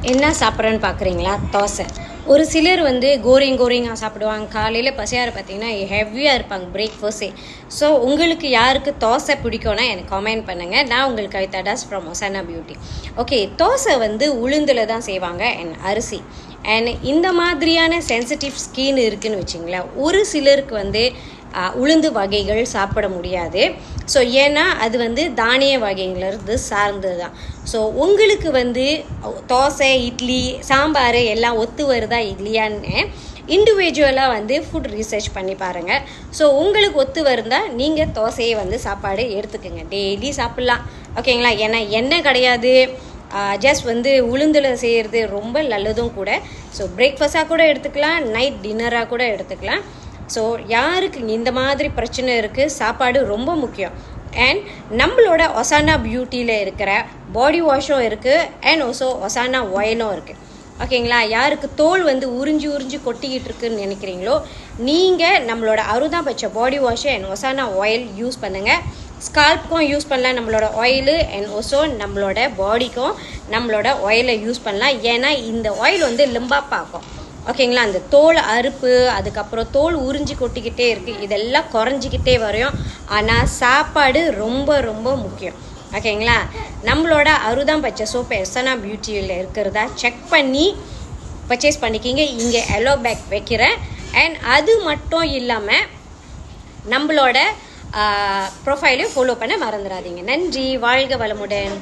என்ன சாப்பிட்றேன்னு பார்க்குறீங்களா? தோசை. ஒரு சிலர் வந்து கோரிங்காக சாப்பிடுவாங்க. காலையில் பசியார பார்த்தீங்கன்னா ஹெவியாக இருப்பாங்க பிரேக்ஃபாஸ்ட்டே. ஸோ உங்களுக்கு யாருக்கு தோசை பிடிக்கும்னா எனக்கு கமெண்ட் பண்ணுங்கள். நான் உங்களுக்கு Kavitha Das from Osana beauty. Okay, dosa வந்து உளுந்தில் தான் செய்வாங்க அண்ட் அரிசி. அண்ட் இந்த மாதிரியான சென்சிட்டிவ் ஸ்கின் இருக்குதுன்னு வச்சிங்களேன், ஒரு சிலருக்கு வந்து உளுந்து வகைகள் சாப்பிட முடியாது. ஸோ ஏன்னா அது வந்து தானிய வகைகளிலிருந்து சார்ந்தது தான். ஸோ உங்களுக்கு வந்து தோசை, இட்லி, சாம்பார் எல்லாம் ஒத்து வருதா இல்லையான்னு இண்டிவிஜுவலாக வந்து ஃபுட் ரிசர்ச் பண்ணி பாருங்கள். ஸோ உங்களுக்கு ஒத்து வருந்தால் நீங்கள் தோசையை வந்து சாப்பாடு எடுத்துக்கோங்க, டெய்லி சாப்பிட்லாம். ஓகேங்களா? ஏன்னா எண்ணெய் கிடையாது, ஜஸ்ட் வந்து உளுந்தில் செய்கிறது ரொம்ப நல்லதும் கூட. ஸோ பிரேக்ஃபாஸ்ட்டாக கூட எடுத்துக்கலாம், நைட் டின்னராக கூட எடுத்துக்கலாம். ஸோ யாருக்கு இந்த மாதிரி பிரச்சனை இருக்குது, சாப்பாடு ரொம்ப முக்கியம். அண்ட் நம்மளோட ஒசானா பியூட்டியில் இருக்கிற பாடி வாஷும் இருக்குது அண்ட் ஆல்சோ ஒசானா ஆயிலும் இருக்குது. ஓகேங்களா? யாருக்கு தோல் வந்து உறிஞ்சி கொட்டிக்கிட்டு இருக்குன்னு நினைக்கிறீங்களோ, நீங்கள் நம்மளோட அறுதாபட்ச பாடி வாஷை அண்ட் ஒசானா ஆயில் யூஸ் பண்ணுங்கள். ஸ்கால்ப்புக்கும் யூஸ் பண்ணலாம் நம்மளோட ஆயிலு, அண்ட் ஆல்சோ நம்மளோட பாடிக்கும் நம்மளோட ஆயிலை யூஸ் பண்ணலாம். ஏன்னா இந்த ஆயில் வந்து லிம்பாப்பாக்கும். ஓகேங்களா? அந்த தோல் அறுப்பு, அதுக்கப்புறம் தோல் உறிஞ்சி கொட்டிக்கிட்டே இருக்குது, இதெல்லாம் குறைஞ்சிக்கிட்டே வரும். ஆனால் சாப்பாடு ரொம்ப ரொம்ப முக்கியம். ஓகேங்களா? நம்மளோட அறுதாபட்ச சோப்பு ஒசானா பியூட்டியில் இருக்கிறதா செக் பண்ணி பர்ச்சேஸ் பண்ணிக்கிங்க. இங்கே எல்லோ பேக் வைக்கிறேன். அண்ட் அது மட்டும் இல்லாமல் நம்மளோட ப்ரொஃபைலையும் ஃபாலோ பண்ண மறந்துடாதீங்க. நன்றி, வாழ்க வளமுடன்.